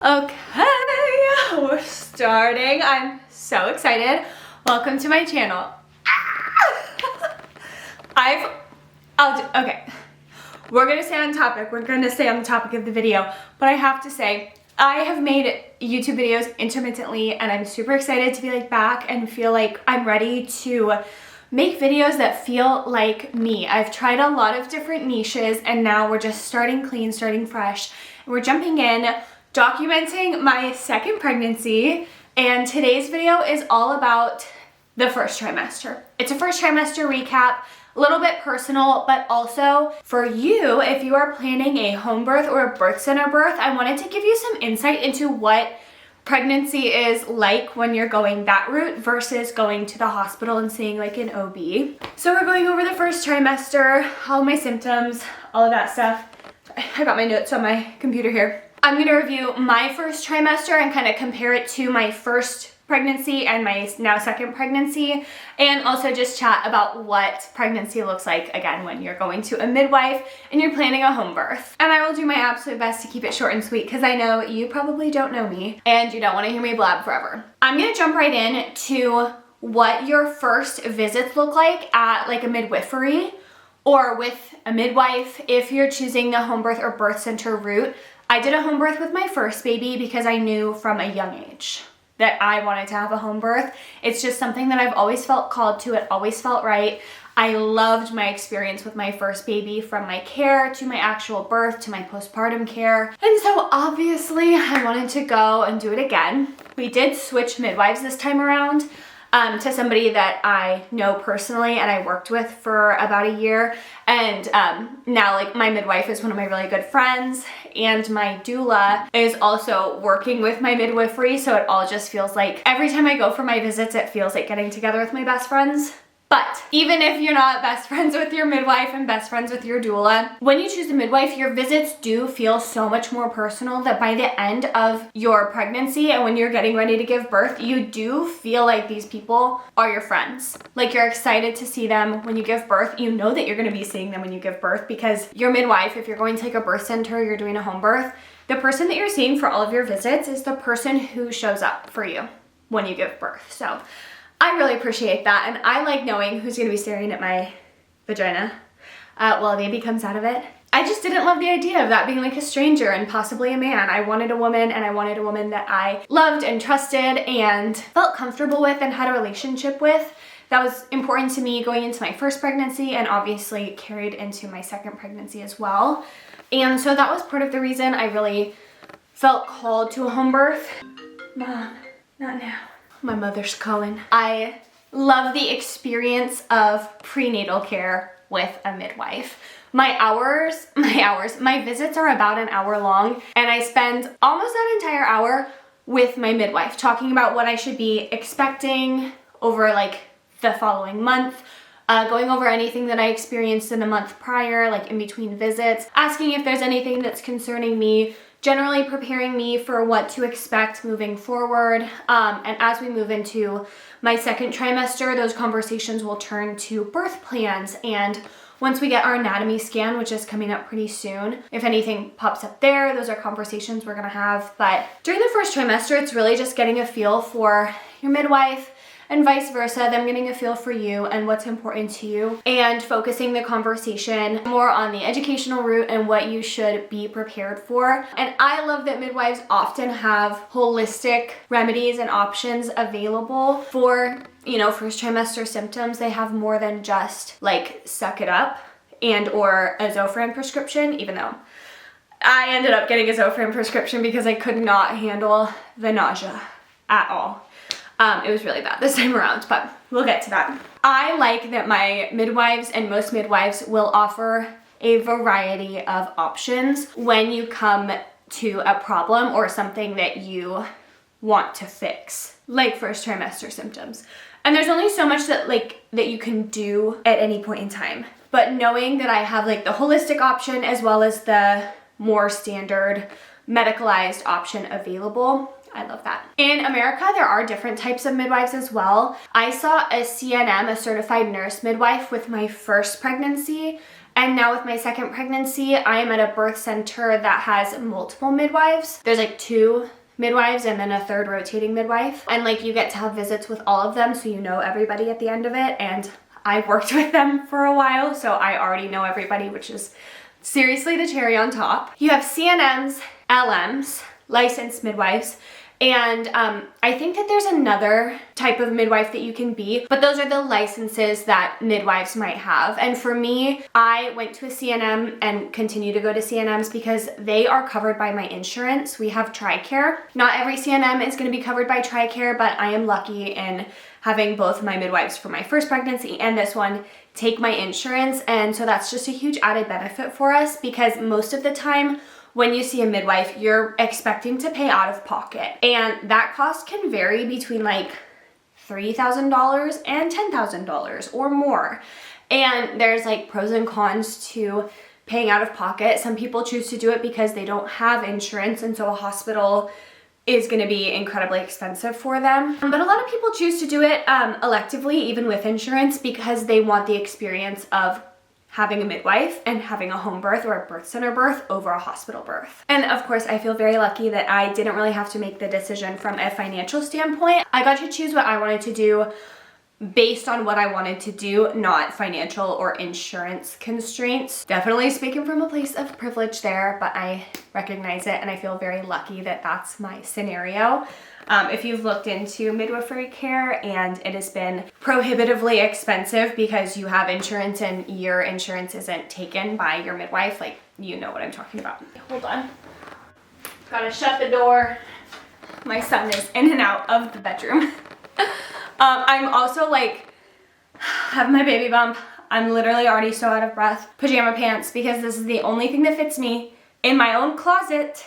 Okay, we're starting. I'm so excited. Welcome to my channel. Okay. We're gonna stay on topic. We're gonna stay on the topic of the video, but I have to say, I have made YouTube videos intermittently and I'm super excited to be back and feel like I'm ready to make videos that feel like me. I've tried a lot of different niches and now we're just starting clean, starting fresh. We're jumping in, documenting my second pregnancy, and today's video is all about the first trimester. It's a first trimester recap, a little bit personal, but also for you, if you are planning a home birth or a birth center birth, I wanted to give you some insight into what pregnancy is like when you're going that route versus going to the hospital and seeing an OB. So we're going over the first trimester, all my symptoms, all of that stuff. I got my notes on my computer here. I'm gonna review my first trimester and kind of compare it to my first pregnancy and my now second pregnancy, and also just chat about what pregnancy looks like again when you're going to a midwife and you're planning a home birth. And I will do my absolute best to keep it short and sweet because I know you probably don't know me and you don't want to hear me blab forever. I'm gonna jump right in to what your first visits look like at a midwifery or with a midwife if you're choosing the home birth or birth center route. I did a home birth with my first baby because I knew from a young age that I wanted to have a home birth. It's just something that I've always felt called to. It always felt right. I loved my experience with my first baby, from my care to my actual birth to my postpartum care. And so obviously I wanted to go and do it again. We did switch midwives this time around to somebody that I know personally and I worked with for about a year. And now my midwife is one of my really good friends, and my doula is also working with my midwifery. So it all just feels like every time I go for my visits, it feels like getting together with my best friends. But even if you're not best friends with your midwife and best friends with your doula, when you choose a midwife, your visits do feel so much more personal that by the end of your pregnancy and when you're getting ready to give birth, you do feel like these people are your friends. You're excited to see them when you give birth. You know that you're gonna be seeing them when you give birth because your midwife, if you're going to a birth center, you're doing a home birth, the person that you're seeing for all of your visits is the person who shows up for you when you give birth. So I really appreciate that, and I like knowing who's gonna be staring at my vagina while a baby comes out of it. I just didn't love the idea of that being a stranger and possibly a man. I wanted a woman, and I wanted a woman that I loved and trusted and felt comfortable with and had a relationship with. That was important to me going into my first pregnancy and obviously carried into my second pregnancy as well. And so that was part of the reason I really felt called to a home birth. Mom, not now. My mother's calling. I love the experience of prenatal care with a midwife. My visits are about an hour long, and I spend almost that entire hour with my midwife talking about what I should be expecting over the following month, going over anything that I experienced in the month prior, in between visits, asking if there's anything that's concerning me, generally preparing me for what to expect moving forward. And as we move into my second trimester, those conversations will turn to birth plans. And once we get our anatomy scan, which is coming up pretty soon, if anything pops up there, those are conversations we're gonna have. But during the first trimester, it's really just getting a feel for your midwife, and vice versa, them getting a feel for you and what's important to you, and focusing the conversation more on the educational route and what you should be prepared for. And I love that midwives often have holistic remedies and options available for, first trimester symptoms. They have more than just suck it up and or a Zofran prescription, even though I ended up getting a Zofran prescription because I could not handle the nausea at all. It was really bad this time around, but we'll get to that. I like that my midwives and most midwives will offer a variety of options when you come to a problem or something that you want to fix, like first trimester symptoms. And there's only so much that you can do at any point in time. But knowing that I have the holistic option as well as the more standard medicalized option available, I love that. In America, there are different types of midwives as well. I saw a CNM, a certified nurse midwife, with my first pregnancy, And now with my second pregnancy, I am at a birth center that has multiple midwives. There's like 2 midwives and then a 3rd rotating midwife. And like you get to have visits with all of them, so you know everybody at the end of it. And I've worked with them for a while, so I already know everybody, which is seriously the cherry on top. You have CNMs, LMs, licensed midwives, and I think that there's another type of midwife that you can be, but those are the licenses that midwives might have. And for me, I went to a CNM and continue to go to CNMs because they are covered by my insurance. We have TRICARE. Not every CNM is going to be covered by TRICARE, but I am lucky in having both of my midwives for my first pregnancy and this one take my insurance. And so that's just a huge added benefit for us, because most of the time when you see a midwife, you're expecting to pay out of pocket. And that cost can vary between like $3,000 and $10,000 or more. And there's like pros and cons to paying out of pocket. Some people choose to do it because they don't have insurance, and so a hospital is going to be incredibly expensive for them. But a lot of people choose to do it electively, even with insurance, because they want the experience of having a midwife and having a home birth or a birth center birth over a hospital birth. And of course, I feel very lucky that I didn't really have to make the decision from a financial standpoint. I got to choose what I wanted to do based on what I wanted to do, not financial or insurance constraints. Definitely speaking from a place of privilege there, but I recognize it and I feel very lucky that that's my scenario. If you've looked into midwifery care and it has been prohibitively expensive because you have insurance and your insurance isn't taken by your midwife, like, you know what I'm talking about. Hold on. Gotta shut the door. My son is in and out of the bedroom. I'm also like, have my baby bump. I'm literally already so out of breath. Pajama pants, because this is the only thing that fits me in my own closet.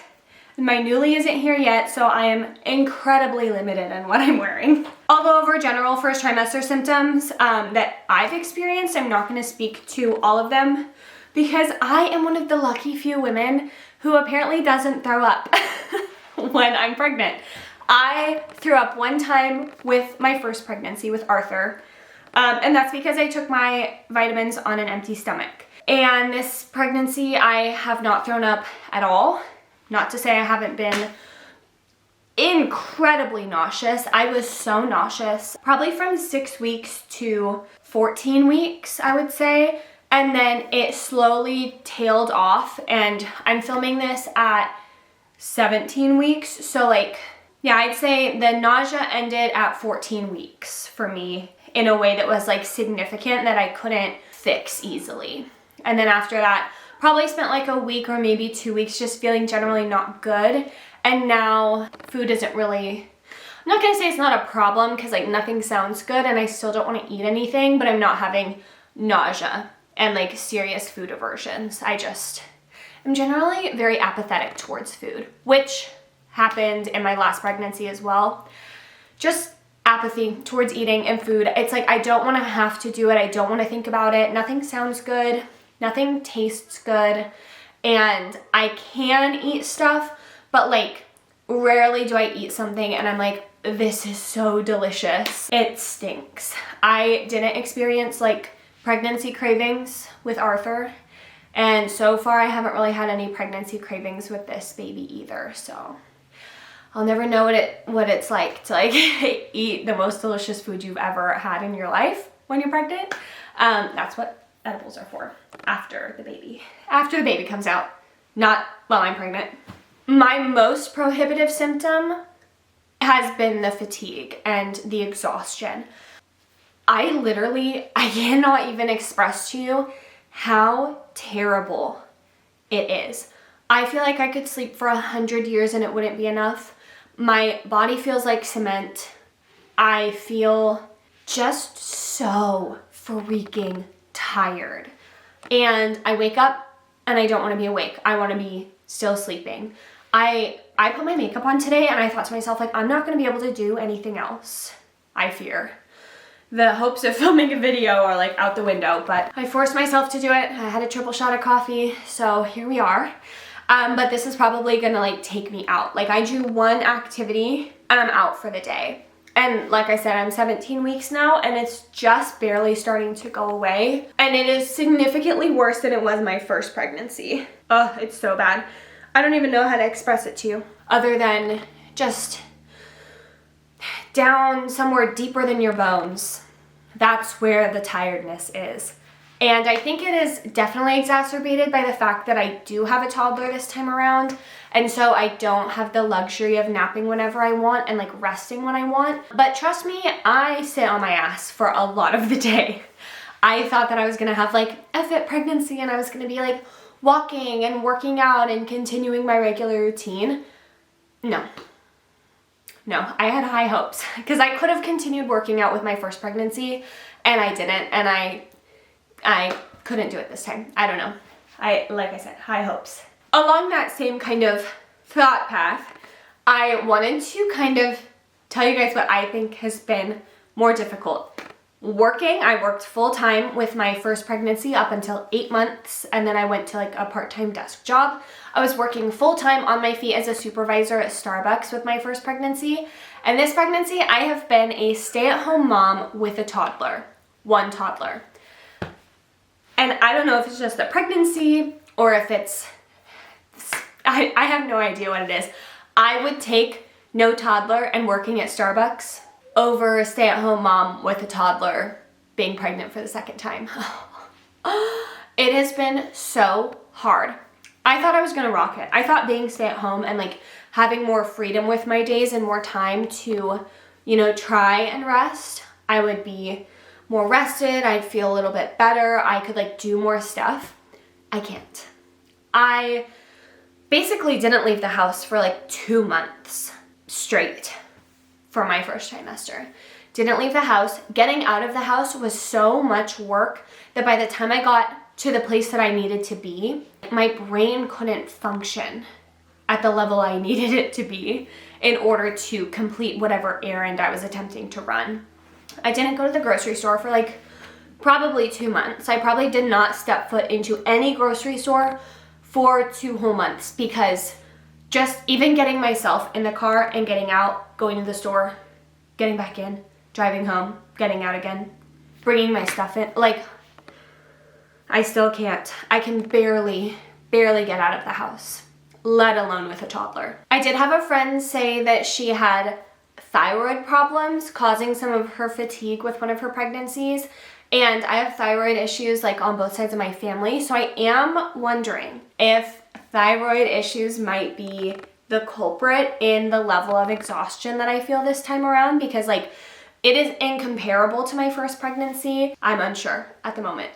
My Nuuly isn't here yet, so I am incredibly limited in what I'm wearing. I'll go over general first trimester symptoms that I've experienced. I'm not going to speak to all of them because I am one of the lucky few women who apparently doesn't throw up when I'm pregnant. I threw up one time with my first pregnancy with Arthur, and that's because I took my vitamins on an empty stomach. And this pregnancy, I have not thrown up at all. Not to say I haven't been incredibly nauseous. I was so nauseous, probably from 6 weeks to 14 weeks, I would say. And then it slowly tailed off, and I'm filming this at 17 weeks. So like, yeah, I'd say the nausea ended at 14 weeks for me in a way that was like significant that I couldn't fix easily. And then after that, probably spent like a week or maybe 2 weeks just feeling generally not good. And now food isn't really, I'm not gonna say it's not a problem because like nothing sounds good and I still don't want to eat anything, but I'm not having nausea and like serious food aversions. I'm generally very apathetic towards food, which happened in my last pregnancy as well. Just apathy towards eating and food. It's like I don't want to have to do it. I don't want to think about it. Nothing sounds good. Nothing tastes good, and I can eat stuff, but like rarely do I eat something and I'm like, this is so delicious. It stinks. I didn't experience like pregnancy cravings with Arthur, and so far I haven't really had any pregnancy cravings with this baby either, so I'll never know what it's like to like eat the most delicious food you've ever had in your life when you're pregnant. That's what edibles are for after the baby comes out, not while I'm pregnant. My most prohibitive symptom has been the fatigue and the exhaustion. I cannot even express to you how terrible it is. I feel like I could sleep for 100 years and it wouldn't be enough. My body feels like cement. I feel just so freaking tired. And I wake up and I don't want to be awake. I want to be still sleeping. I put my makeup on today and I thought to myself, like, I'm not going to be able to do anything else, I fear. The hopes of filming a video are like out the window, but I forced myself to do it. I had a triple shot of coffee, so here we are. But this is probably gonna like take me out. Like I do one activity and I'm out for the day. And like I said, I'm 17 weeks now and it's just barely starting to go away. And it is significantly worse than it was my first pregnancy. Oh, it's so bad. I don't even know how to express it to you other than just down somewhere deeper than your bones. That's where the tiredness is. And I think it is definitely exacerbated by the fact that I do have a toddler this time around. And so I don't have the luxury of napping whenever I want and like resting when I want. But trust me, I sit on my ass for a lot of the day. I thought that I was gonna have like a fit pregnancy and I was gonna be like walking and working out and continuing my regular routine. No, I had high hopes because I could have continued working out with my first pregnancy and I didn't, and I couldn't do it this time. I don't know. Like I said, high hopes. Along that same kind of thought path, I wanted to kind of tell you guys what I think has been more difficult. Working, I worked full-time with my first pregnancy up until 8 months, and then I went to like a part-time desk job. I was working full-time on my feet as a supervisor at Starbucks with my first pregnancy. And this pregnancy, I have been a stay-at-home mom with a toddler, one toddler. And I don't know if it's just the pregnancy or if it's, I have no idea what it is. I would take no toddler and working at Starbucks over a stay-at-home mom with a toddler being pregnant for the second time. It has been so hard. I thought I was gonna rock it. I thought being stay-at-home and like having more freedom with my days and more time to, you know, try and rest, I would be more rested, I'd feel a little bit better, I could like do more stuff. I can't. I basically didn't leave the house for like 2 months straight for my first trimester. Didn't leave the house. Getting out of the house was so much work that by the time I got to the place that I needed to be, my brain couldn't function at the level I needed it to be in order to complete whatever errand I was attempting to run. I didn't go to the grocery store for like probably 2 months. I probably did not step foot into any grocery store for 2 whole months because just even getting myself in the car and getting out, going to the store, getting back in, driving home, getting out again, bringing my stuff in, like I still can't. I can barely get out of the house, let alone with a toddler. I did have a friend say that she had thyroid problems causing some of her fatigue with one of her pregnancies, and I have thyroid issues like on both sides of my family, so I am wondering if thyroid issues might be the culprit in the level of exhaustion that I feel this time around, because like it is incomparable to my first pregnancy. I'm unsure at the moment.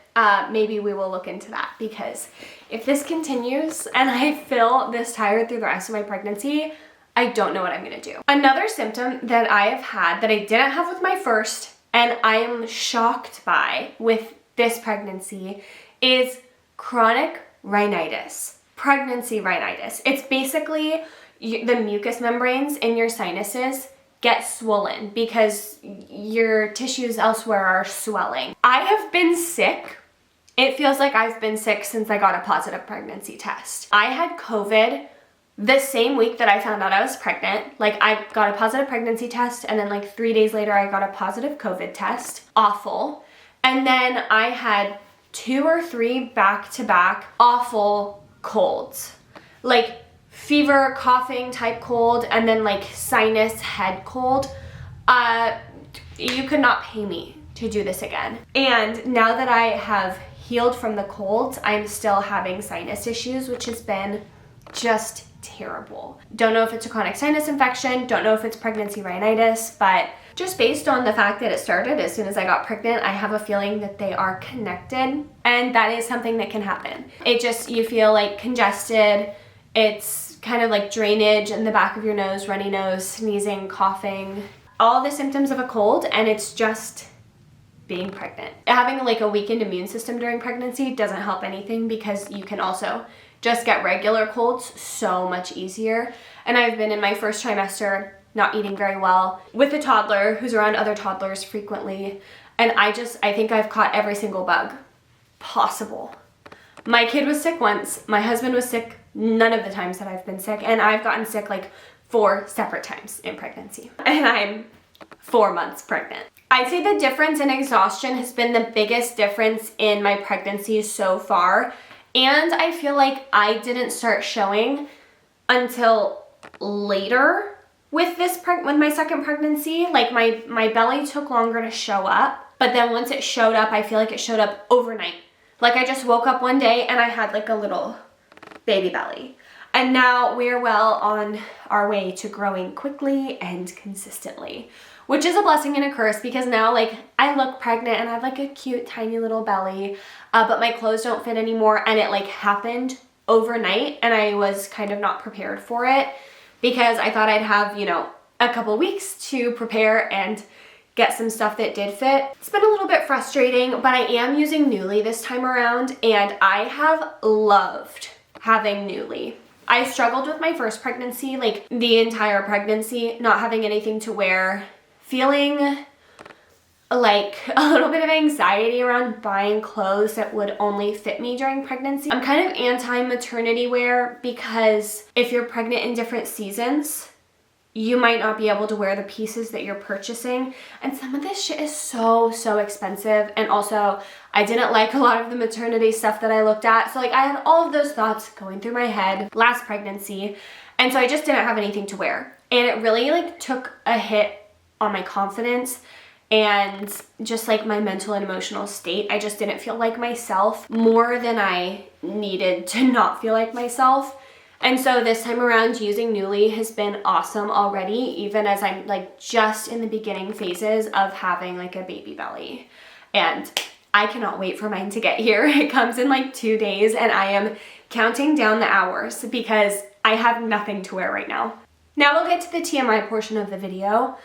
Maybe we will look into that, because if this continues and I feel this tired through the rest of my pregnancy, I don't know what I'm gonna do. Another symptom that I have had that I didn't have with my first, and I am shocked by with this pregnancy, is chronic rhinitis, pregnancy rhinitis. It's basically the mucous membranes in your sinuses get swollen because your tissues elsewhere are swelling. I have been sick. It feels like I've been sick since I got a positive pregnancy test. I had COVID the same week that I found out I was pregnant. Like I got a positive pregnancy test and then like 3 days later I got a positive COVID test. Awful. And then I had 2 or 3 back-to-back awful colds. Like fever, coughing type cold, and then like sinus head cold. You could not pay me to do this again. And now that I have healed from the colds, I'm still having sinus issues, which has been just terrible. Don't know if it's a chronic sinus infection, don't know if it's pregnancy rhinitis, but just based on the fact that it started as soon as I got pregnant, I have a feeling that they are connected, and that is something that can happen. It just, you feel like congested, it's kind of like drainage in the back of your nose, runny nose, sneezing, coughing, all the symptoms of a cold, and it's just being pregnant. Having like a weakened immune system during pregnancy doesn't help anything, because you can also just get regular colds so much easier. And I've been in my first trimester not eating very well with a toddler who's around other toddlers frequently, and I think I've caught every single bug possible. My kid was sick once, my husband was sick none of the times that I've been sick, and I've gotten sick like 4 separate times in pregnancy. And I'm 4 months pregnant. I'd say the difference in exhaustion has been the biggest difference in my pregnancy so far. And I feel like I didn't start showing until later with my second pregnancy. Like my belly took longer to show up, but then once it showed up, I feel like it showed up overnight. Like I just woke up one day and I had like a little baby belly. And now we're well on our way to growing quickly and consistently, which is a blessing and a curse because now like I look pregnant and I have like a cute tiny little belly, but my clothes don't fit anymore, and it like happened overnight and I was kind of not prepared for it because I thought I'd have, you know, a couple weeks to prepare and get some stuff that did fit. It's been a little bit frustrating, but I am using Nuuly this time around and I have loved having Nuuly. I struggled with my first pregnancy, like the entire pregnancy, not having anything to wear, feeling like a little bit of anxiety around buying clothes that would only fit me during pregnancy. I'm kind of anti-maternity wear because if you're pregnant in different seasons, you might not be able to wear the pieces that you're purchasing. And some of this shit is so expensive. And also, I didn't like a lot of the maternity stuff that I looked at. So like I had all of those thoughts going through my head last pregnancy. And so I just didn't have anything to wear. And it really like took a hit on my confidence and just like my mental and emotional state. I just didn't feel like myself more than I needed to not feel like myself. And so this time around using Nuuly has been awesome already, even as I'm like just in the beginning phases of having like a baby belly. And I cannot wait for mine to get here. It comes in like 2 days and I am counting down the hours because I have nothing to wear right now. Now we'll get to the TMI portion of the video,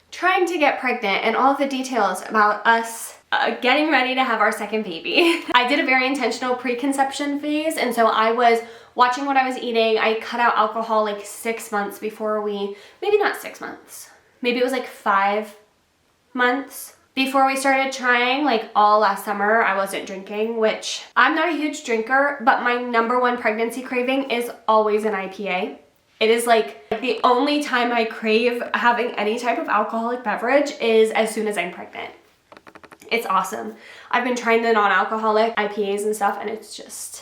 trying to get pregnant and all of the details about us getting ready to have our second baby. I did a very intentional preconception phase, and so I was watching what I was eating. I cut out alcohol like 6 months before maybe not 6 months, maybe it was like 5 months before we started trying. Like all last summer I wasn't drinking, which I'm not a huge drinker, but my number one pregnancy craving is always an IPA. It is like the only time I crave having any type of alcoholic beverage is as soon as I'm pregnant. It's awesome. I've been trying the non-alcoholic IPAs and stuff and it's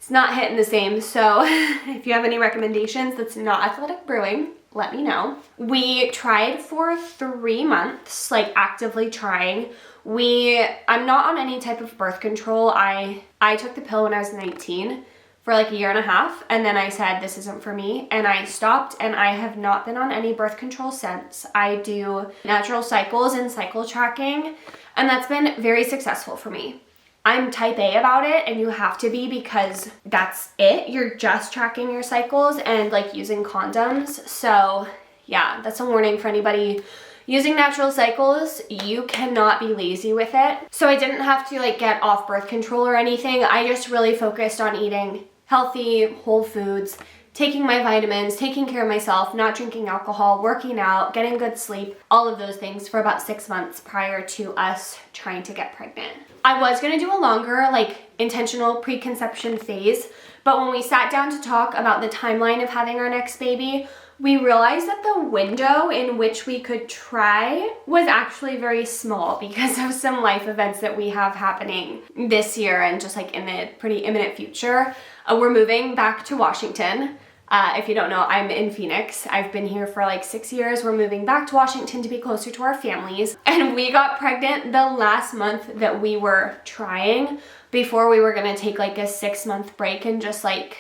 not hitting the same. So if you have any recommendations that's not Athletic Brewing, let me know. We tried for 3 months, like actively trying. I'm not on any type of birth control. I took the pill when I was 19 for like 1.5 years, and then I said this isn't for me and I stopped, and I have not been on any birth control since. I do natural cycles and cycle tracking, and that's been very successful for me. I'm type A about it, and you have to be because that's it. You're just tracking your cycles and like using condoms. So yeah, that's a warning for anybody using natural cycles. You cannot be lazy with it. So I didn't have to like get off birth control or anything. I just really focused on eating healthy, whole foods, taking my vitamins, taking care of myself, not drinking alcohol, working out, getting good sleep, all of those things for about 6 months prior to us trying to get pregnant. I was gonna do a longer, like, intentional preconception phase, but when we sat down to talk about the timeline of having our next baby, we realized that the window in which we could try was actually very small because of some life events that we have happening this year and just like in the pretty imminent future. We're moving back to Washington. If you don't know, I'm in Phoenix. I've been here for like 6 years. We're moving back to Washington to be closer to our families. And we got pregnant the last month that we were trying before we were gonna take like a 6-month break and just like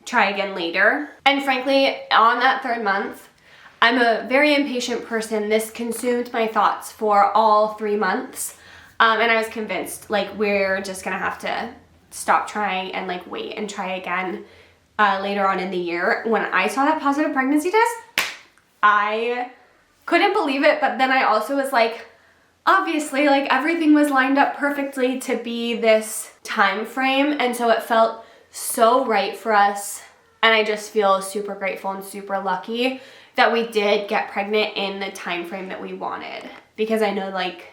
try again later. And frankly, on that 3rd month, I'm a very impatient person. This consumed my thoughts for all 3 months. And I was convinced like we're just gonna have to stop trying and like wait and try again later on in the year. When I saw that positive pregnancy test, I couldn't believe it, but then I also was like, obviously like everything was lined up perfectly to be this time frame, and so it felt so right for us. And I just feel super grateful and super lucky that we did get pregnant in the time frame that we wanted, because I know like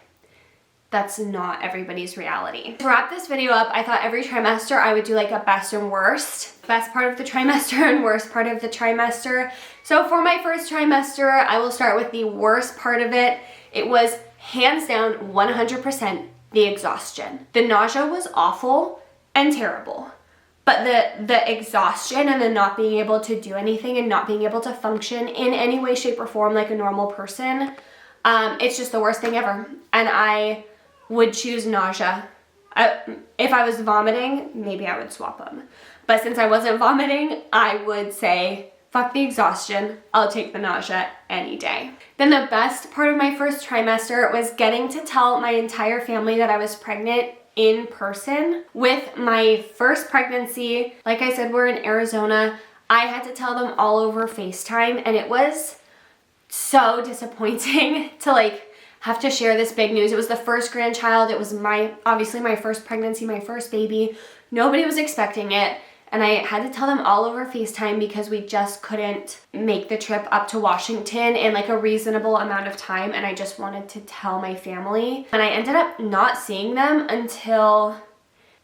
that's not everybody's reality. To wrap this video up, I thought every trimester I would do like a best and worst. Best part of the trimester and worst part of the trimester. So for my first trimester, I will start with the worst part of it. It was hands down 100% the exhaustion. The nausea was awful and terrible. But the exhaustion and the not being able to do anything and not being able to function in any way, shape, or form like a normal person, it's just the worst thing ever. And I would choose nausea. If I was vomiting, maybe I would swap them. But since I wasn't vomiting, I would say, fuck the exhaustion. I'll take the nausea any day. Then the best part of my first trimester was getting to tell my entire family that I was pregnant in person. With my first pregnancy, like I said, we're in Arizona. I had to tell them all over FaceTime, and it was so disappointing to like have to share this big news. It was the first grandchild. It was obviously my first pregnancy, my first baby. Nobody was expecting it. And I had to tell them all over FaceTime because we just couldn't make the trip up to Washington in like a reasonable amount of time. And I just wanted to tell my family. And I ended up not seeing them until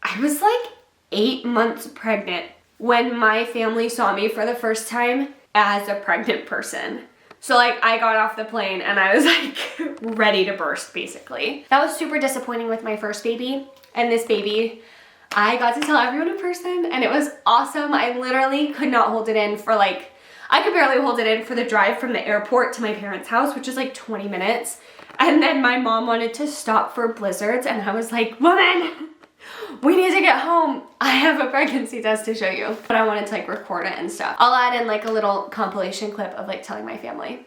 I was like 8 months pregnant when my family saw me for the first time as a pregnant person. So like I got off the plane and I was like ready to burst basically. That was super disappointing with my first baby. And this baby, I got to tell everyone in person and it was awesome. I literally could not hold it in for like, I could barely hold it in for the drive from the airport to my parents' house, which is like 20 minutes. And then my mom wanted to stop for blizzards and I was like, woman, we need to get home. I have a pregnancy test to show you. But I wanted to like record it and stuff. I'll add in like a little compilation clip of like telling my family.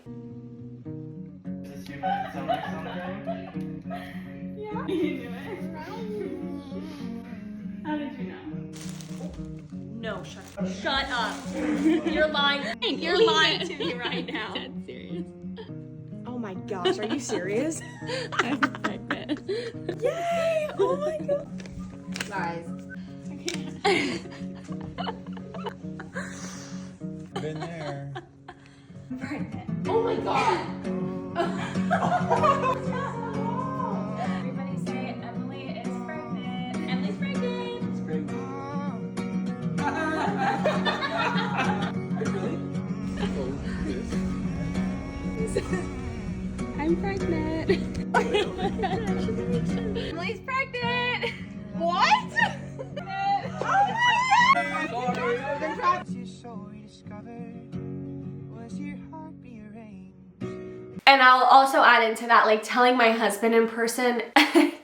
No, shut up. You're lying. You're lying to me right now. Dead serious. Oh my gosh, are you serious? I'm pregnant. Yay! Oh my god. Guys. Been there. I'm pregnant. Oh my god. Everybody say Emily is pregnant. Emily's pregnant. It's great. I'm pregnant. Emily's pregnant. What? And I'll also add into that, like telling my husband in person,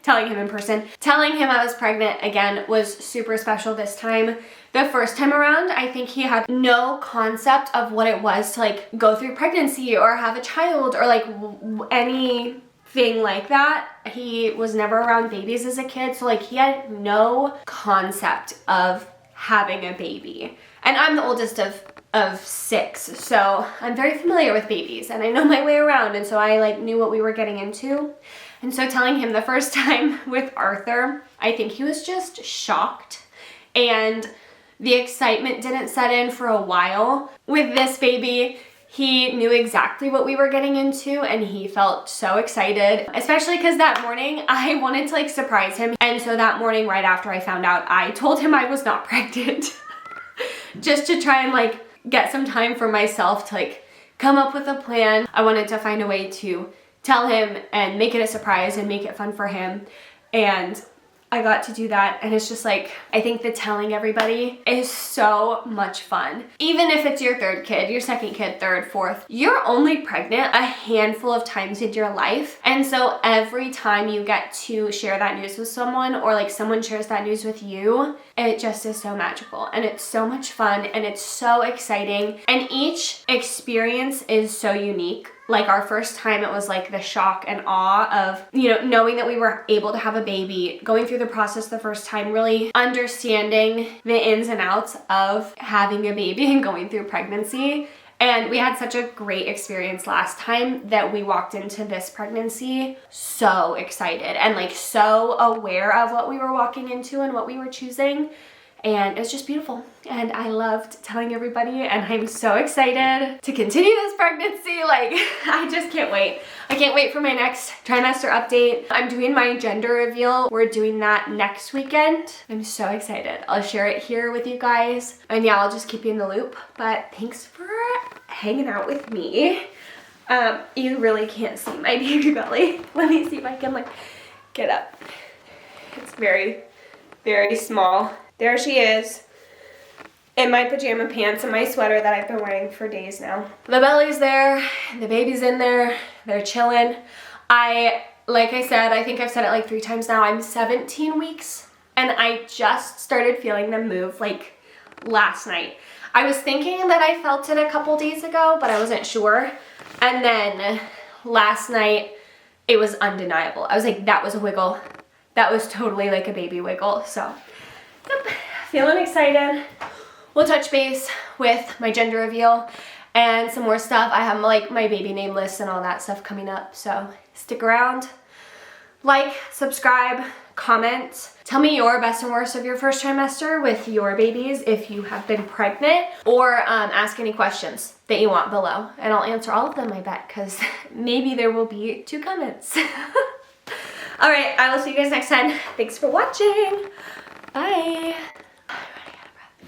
telling him I was pregnant again was super special this time. The first time around, I think he had no concept of what it was to like go through pregnancy or have a child or like anything like that. He was never around babies as a kid, so like he had no concept of having a baby. And I'm the oldest of 6, so I'm very familiar with babies and I know my way around, and so I like knew what we were getting into. And so telling him the first time with Arthur, I think he was just shocked and the excitement didn't set in for a while. With this baby, he knew exactly what we were getting into and he felt so excited, especially because that morning I wanted to like surprise him. And so that morning right after I found out, I told him I was not pregnant just to try and like get some time for myself to like come up with a plan. I wanted to find a way to tell him and make it a surprise and make it fun for him. And I got to do that, and it's just like, I think the telling everybody is so much fun. Even if it's your third kid, your second kid, third, fourth, you're only pregnant a handful of times in your life. And so every time you get to share that news with someone or like someone shares that news with you, it just is so magical and it's so much fun and it's so exciting. And each experience is so unique. Like our first time, it was like the shock and awe of, you know, knowing that we were able to have a baby, going through the process the first time, really understanding the ins and outs of having a baby and going through pregnancy. And we had such a great experience last time that we walked into this pregnancy so excited and like so aware of what we were walking into and what we were choosing. And it's just beautiful. And I loved telling everybody, and I'm so excited to continue this pregnancy. Like, I just can't wait. I can't wait for my next trimester update. I'm doing my gender reveal. We're doing that next weekend. I'm so excited. I'll share it here with you guys. And yeah, I'll just keep you in the loop. But thanks for hanging out with me. You really can't see my baby belly. Let me see if I can like get up. It's very, very small. There she is. In my pajama pants and my sweater that I've been wearing for days now. The belly's there, the baby's in there, they're chilling. Like I said, I think I've said it like 3 times now, I'm 17 weeks and I just started feeling them move like last night. I was thinking that I felt it a couple days ago, but I wasn't sure. And then last night, it was undeniable. I was like, that was a wiggle. That was totally like a baby wiggle. So, yep, feeling excited. We'll touch base with my gender reveal and some more stuff. I have like my baby name list and all that stuff coming up. So stick around. Like, subscribe, comment. Tell me your best and worst of your first trimester with your babies if you have been pregnant, or ask any questions that you want below. And I'll answer all of them, I bet, because maybe there will be 2 comments. All right, I will see you guys next time. Thanks for watching. Bye.